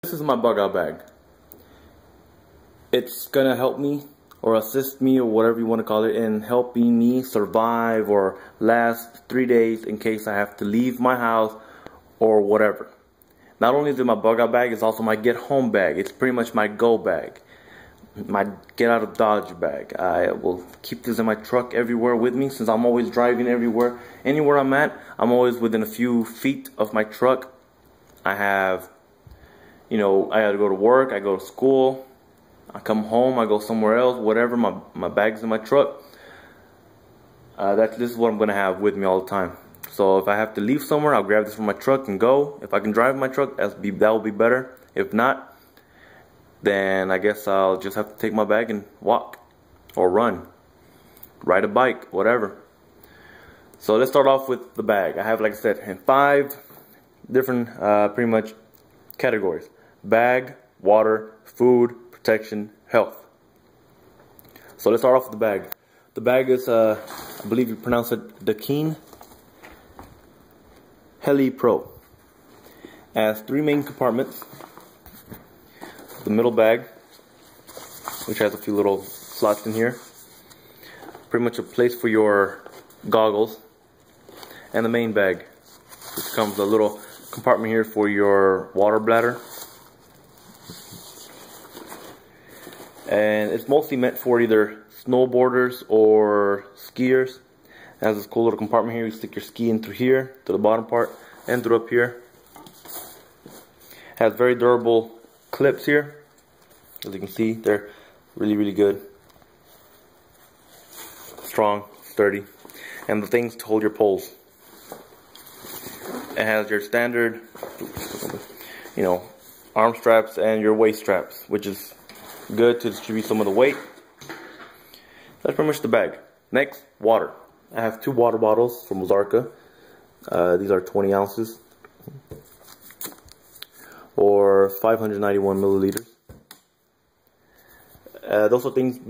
This is my bug out bag. It's gonna help me or assist me or whatever you want to call it in helping me survive or last 3 days in case I have to leave my house or whatever. Not only is it my bug out bag, it's also my get home bag. It's pretty much my go bag, my get out of Dodge bag. I will keep this in my truck everywhere with me since I'm always driving everywhere. Anywhere I'm at, I'm always within a few feet of my truck. I have, I gotta go to work, I go to school, I come home, I go somewhere else, whatever, my bag's in my truck. This is what I'm gonna have with me all the time. So if I have to leave somewhere, I'll grab this from my truck and go. If I can drive my truck, that will be better. If not, then I guess I'll just have to take my bag and walk or run, ride a bike, whatever. So let's start off with the bag. I have, like I said, in 5 different pretty much categories: bag, water, food, protection, health. So let's start off with the bag. The bag is I believe you pronounce it Dakine Heli Pro. It has 3 main compartments. The middle bag, which has a few little slots in here, pretty much a place for your goggles, and the main bag, which comes a little compartment here for your water bladder. And it's mostly meant for either snowboarders or skiers. It has this cool little compartment here. You stick your ski in through here to the bottom part and through up here. It has very durable clips here. As you can see, they're really good, strong, sturdy, and the things to hold your poles. It has your standard, arm straps and your waist straps, which is good to distribute some of the weight. That's pretty much the bag. Next, water. I have 2 water bottles from Ozarka. These are 20 ounces or 591 milliliters. Those are things.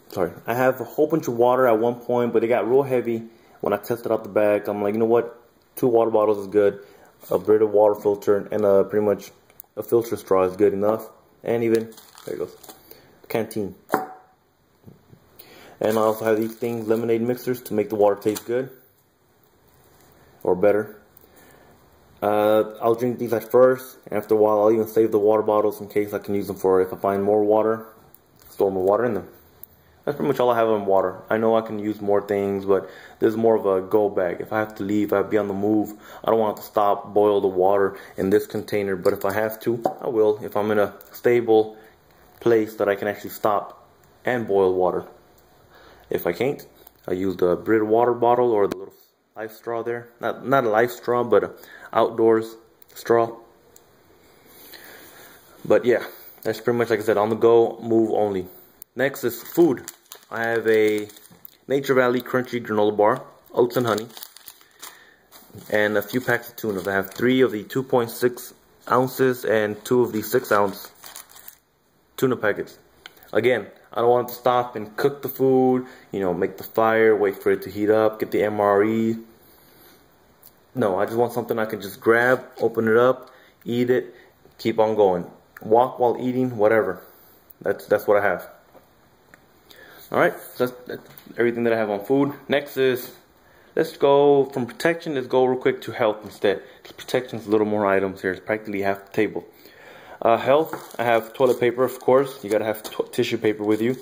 Sorry, I have a whole bunch of water at one point, but it got real heavy when I tested out the bag. I'm like, you know what? 2 water bottles is good. A Brita water filter and pretty much a filter straw is good enough. And even there it goes, canteen. And I also have these things, lemonade mixers, to make the water taste good or better. I'll drink these at first, and after a while I'll even save the water bottles in case I can use them for if I find more water, store more water in them. That's pretty much all I have on water. I know I can use more things, but this is more of a go bag. If I have to leave, I have to be on the move, I don't want to stop, boil the water in this container, but if I have to, I will, if I'm in a stable place that I can actually stop and boil water. If I can't, I use the Brita water bottle or the little life straw there. Not a life straw, but a outdoors straw. But yeah, that's pretty much, like I said, on the go, move only. Next is food. I have a Nature Valley crunchy granola bar, oats and honey, and a few packs of tuna. I have 3 of the 2.6 ounces and 2 of the 6-ounce tuna packets. Again, I don't want to stop and cook the food, make the fire, wait for it to heat up, get the MRE. No, I just want something I can just grab, open it up, eat it, keep on going. Walk while eating, whatever. That's what I have. Alright, so that's everything that I have on food. Next is, let's go from protection, let's go real quick to health instead. Protection is a little more items here, it's practically half the table. Health, I have toilet paper, of course. You gotta have tissue paper with you,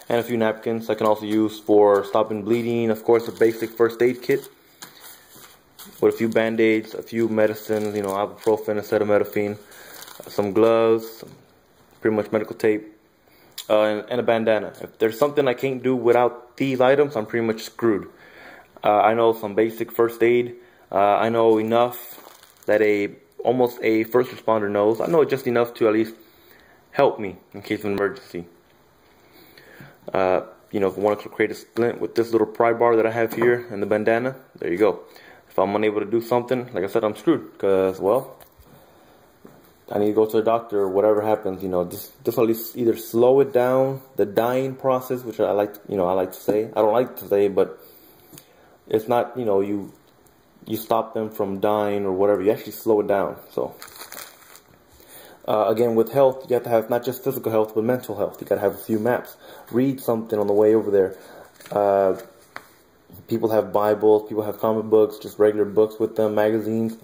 and a few napkins I can also use for stopping bleeding. Of course, a basic first aid kit with a few band-aids, a few medicines, ibuprofen, acetaminophen, some gloves, pretty much medical tape, and a bandana. If there's something I can't do without these items, I'm pretty much screwed. I know some basic first aid. I know enough that almost a first responder knows. I know just enough to at least help me in case of an emergency. If I want to create a splint with this little pry bar that I have here and the bandana, there you go. If I'm unable to do something, like I said, I'm screwed because, well, I need to go to the doctor or whatever happens. Just at least either slow it down, the dying process, which I like to say. I don't like to say, but it's not, you stop them from dying or whatever. You actually slow it down. So Again, with health, you have to have not just physical health, but mental health. You got to have a few maps. Read something on the way over there. People have Bibles, people have comic books, just regular books with them, magazines.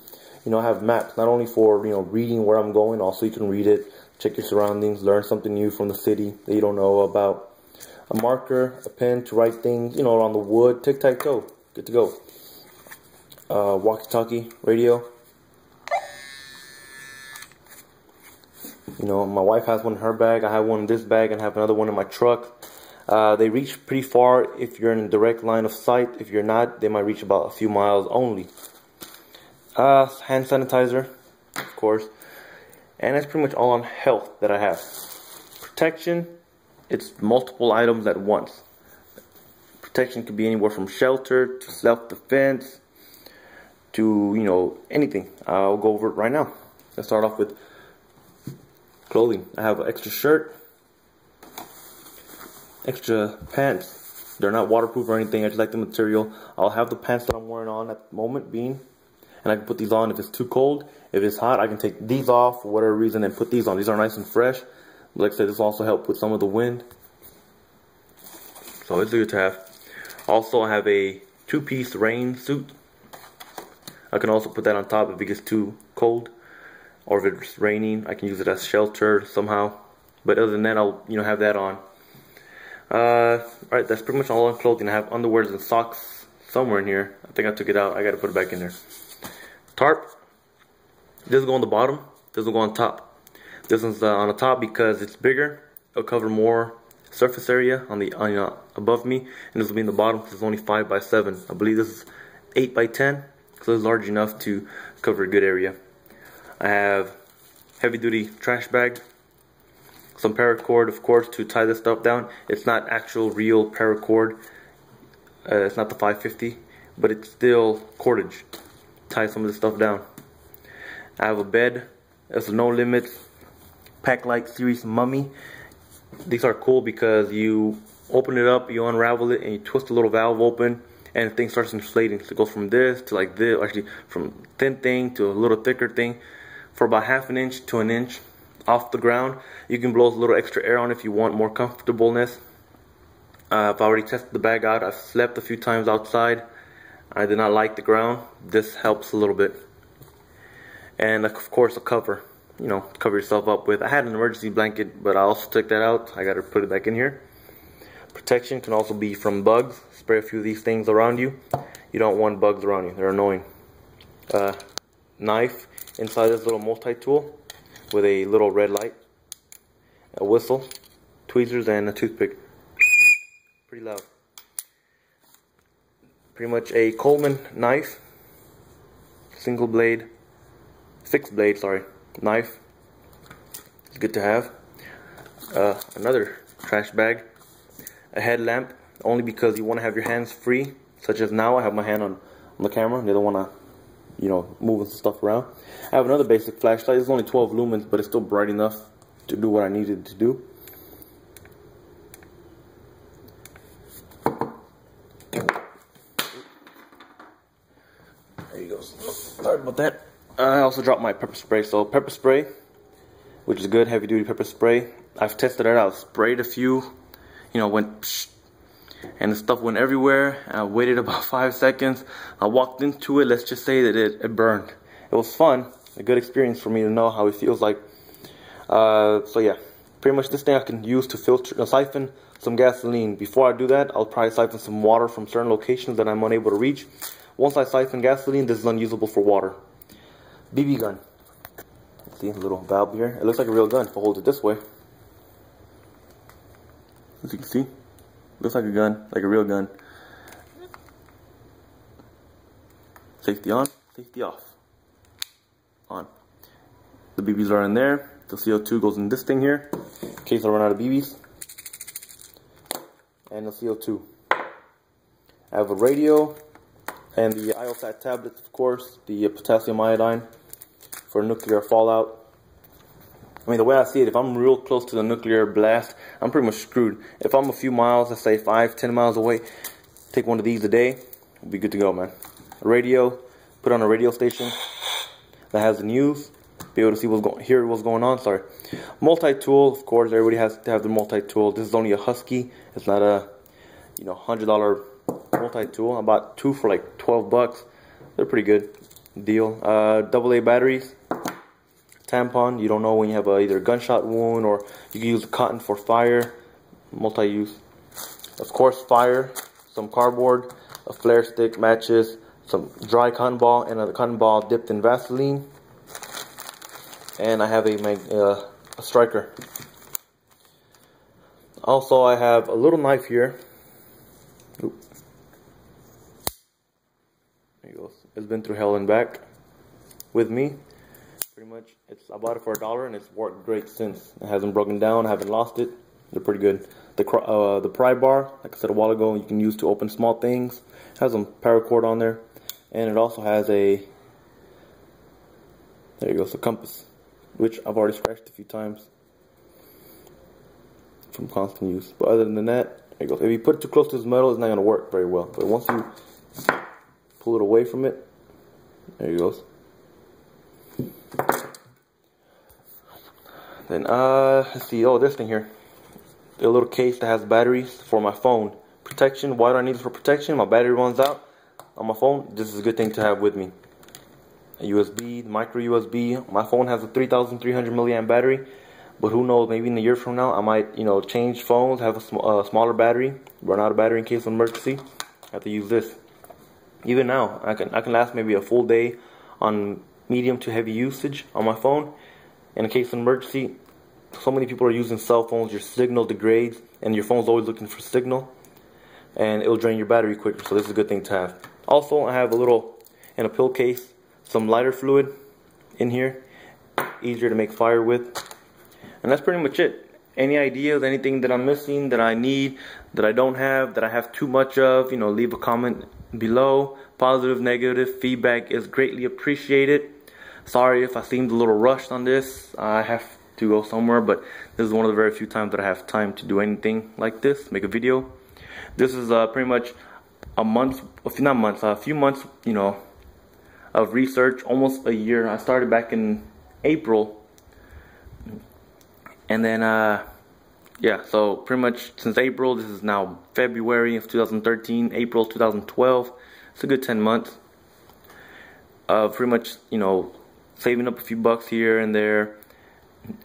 You know, I have maps, not only for, you know, reading where I'm going, also you can read it, check your surroundings, learn something new from the city that you don't know about. A marker, a pen to write things, you know, on the wood, tic-tac-toe, good to go. Walkie-talkie, radio. You know, my wife has one in her bag, I have one in this bag, and I have another one in my truck. They reach pretty far if you're in a direct line of sight. If you're not, they might reach about a few miles only. Hand sanitizer, of course. And that's pretty much all on health that I have. Protection, it's multiple items at once. Protection could be anywhere from shelter to self-defense to, you know, anything. I'll go over it right now. Let's start off with clothing. I have an extra shirt, extra pants. They're not waterproof or anything, I just like the material. I'll have the pants that I'm wearing on at the moment being, and I can put these on if it's too cold. If it's hot, I can take these off for whatever reason and put these on. These are nice and fresh. Like I said, this will also help with some of the wind. So it's good to have. Also, I have a two-piece rain suit. I can also put that on top if it gets too cold, or if it's raining, I can use it as shelter somehow. But other than that, I'll, you know, have that on. Alright, that's pretty much all on clothing. I have underwears and socks somewhere in here. I think I took it out. I gotta put it back in there. Tarp. This will go on the bottom. This will go on top. This one's on the top because it's bigger. It'll cover more surface area on the above me, and this will be in the bottom because it's only 5 by 7. I believe this is 8 by 10, so it's large enough to cover a good area. I have heavy-duty trash bag, some paracord, of course, to tie this stuff down. It's not actual real paracord. It's not the 550, but it's still cordage. Tie some of this stuff down. I have a bed. It's a No Limits Pack-Like series mummy. These are cool because you open it up, you unravel it, and you twist the little valve open, and the thing starts inflating. So it goes from this to like this, actually from thin thing to a little thicker thing, for about ½ an inch to an inch off the ground. You can blow a little extra air on if you want more comfortableness. I've already tested the bag out. I've slept a few times outside. I did not like the ground. This helps a little bit. And of course a cover, you know, cover yourself up with. I had an emergency blanket, but I also took that out. I gotta put it back in here. Protection can also be from bugs. Spray a few of these things around you. You don't want bugs around you, they're annoying. Knife inside this little multi-tool with a little red light, a whistle, tweezers, and a toothpick. Pretty loud. Pretty much a Coleman knife, single blade, 6 blade, sorry, knife. It's good to have. Another trash bag, a headlamp, only because you want to have your hands free, such as now I have my hand on the camera and I don't want to, you know, moving some stuff around. I have another basic flashlight. It's only 12 lumens, but it's still bright enough to do what I needed to do. There you go. Sorry about that. I also dropped my pepper spray. So pepper spray, which is good, heavy duty pepper spray. I've tested it out. Sprayed a few, you know, went psh, and the stuff went everywhere. I waited about 5 seconds. I walked into it. Let's just say that it burned. It was fun, a good experience for me to know how it feels like. So yeah, pretty much this thing I can use to filter, siphon some gasoline. Before I do that, I'll probably siphon some water from certain locations that I'm unable to reach. Once I siphon gasoline, this is unusable for water. BB gun. See, a little valve here. It looks like a real gun if I hold it this way. As you can see, looks like a gun, like a real gun. Safety on, safety off. On. The BBs are in there. The CO2 goes in this thing here, in case I run out of BBs. And the CO2. I have a radio and the IOSAT tablets, of course, the potassium iodine for nuclear fallout. I mean, the way I see it, if I'm real close to the nuclear blast, I'm pretty much screwed. If I'm a few miles, let's say 5-10 miles away, take one of these a day, we'll be good to go, man. A radio, put on a radio station that has the news, be able to see hear what's going on. Sorry. Multi-tool, of course, everybody has to have the multi-tool. This is only a Husky. It's not a, you know, $100 multi-tool. I bought two for like 12 bucks. They're pretty good deal. AA batteries, tampon. You don't know when you have either a gunshot wound, or you can use the cotton for fire. Multi-use. Of course, fire. Some cardboard, a flare stick, matches, some dry cotton ball, and a cotton ball dipped in Vaseline. And I have a striker. Also, I have a little knife here. Oop. There you go. It's been through hell and back with me. Pretty much, I bought it for $1, and it's worked great since. It hasn't broken down. I haven't lost it. They're pretty good. The pry bar, like I said a while ago, you can use to open small things. It has some paracord on there, and it also has a, there you go, a compass, which I've already scratched a few times from constant use. But other than that, there you go. If you put it too close to this metal, it's not going to work very well. But once you pull it away from it, there you go. Then let's see. Oh, this thing here. A little case that has batteries for my phone. Protection. Why do I need this for protection? My battery runs out on my phone. This is a good thing to have with me. A USB, micro USB. My phone has a 3,300 milliamp battery, but who knows? Maybe in a year from now, I might, you know, change phones, have a smaller battery, run out of battery in case of emergency. I have to use this. Even now, I can last maybe a full day on medium to heavy usage on my phone. In case of emergency. So many people are using cell phones, your signal degrades, and your phone's always looking for signal, and it'll drain your battery quicker, so this is a good thing to have. Also, I have a little, in a pill case, some lighter fluid in here, easier to make fire with, and that's pretty much it. Any ideas, anything that I'm missing, that I need, that I don't have, that I have too much of, you know, leave a comment below. Positive, negative, feedback is greatly appreciated. Sorry if I seemed a little rushed on this. I have to go somewhere, but this is one of the very few times that I have time to do anything like this, make a video. This is pretty much a few months, you know, of research, almost a year. I started back in April, and then yeah, so pretty much since April, this is now February of 2013, April 2012. It's a good 10 months of pretty much, you know, saving up a few bucks here and there,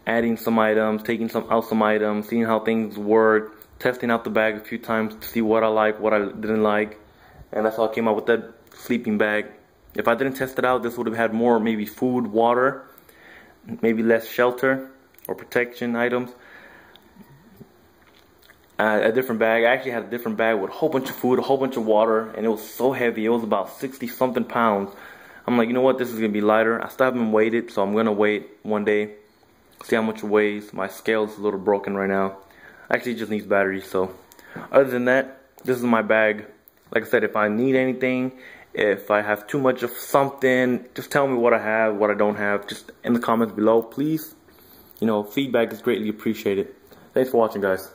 adding some items, taking out some items, seeing how things work, testing out the bag a few times to see what I like, what I didn't like, and that's how I came out with that sleeping bag. If I didn't test it out, this would have had more maybe food, water, maybe less shelter or protection items. A different bag. I actually had a different bag with a whole bunch of food, a whole bunch of water, and it was so heavy. It was about 60 something pounds. I'm like, you know what, this is gonna be lighter. I still haven't weighed it, so I'm gonna weigh it one day, see how much it weighs. My scale's a little broken right now. Actually, it just needs batteries. So other than that, this is my bag. Like I said, if I need anything, if I have too much of something, just tell me what I have, what I don't have, just in the comments below, please. You know, feedback is greatly appreciated. Thanks for watching, guys.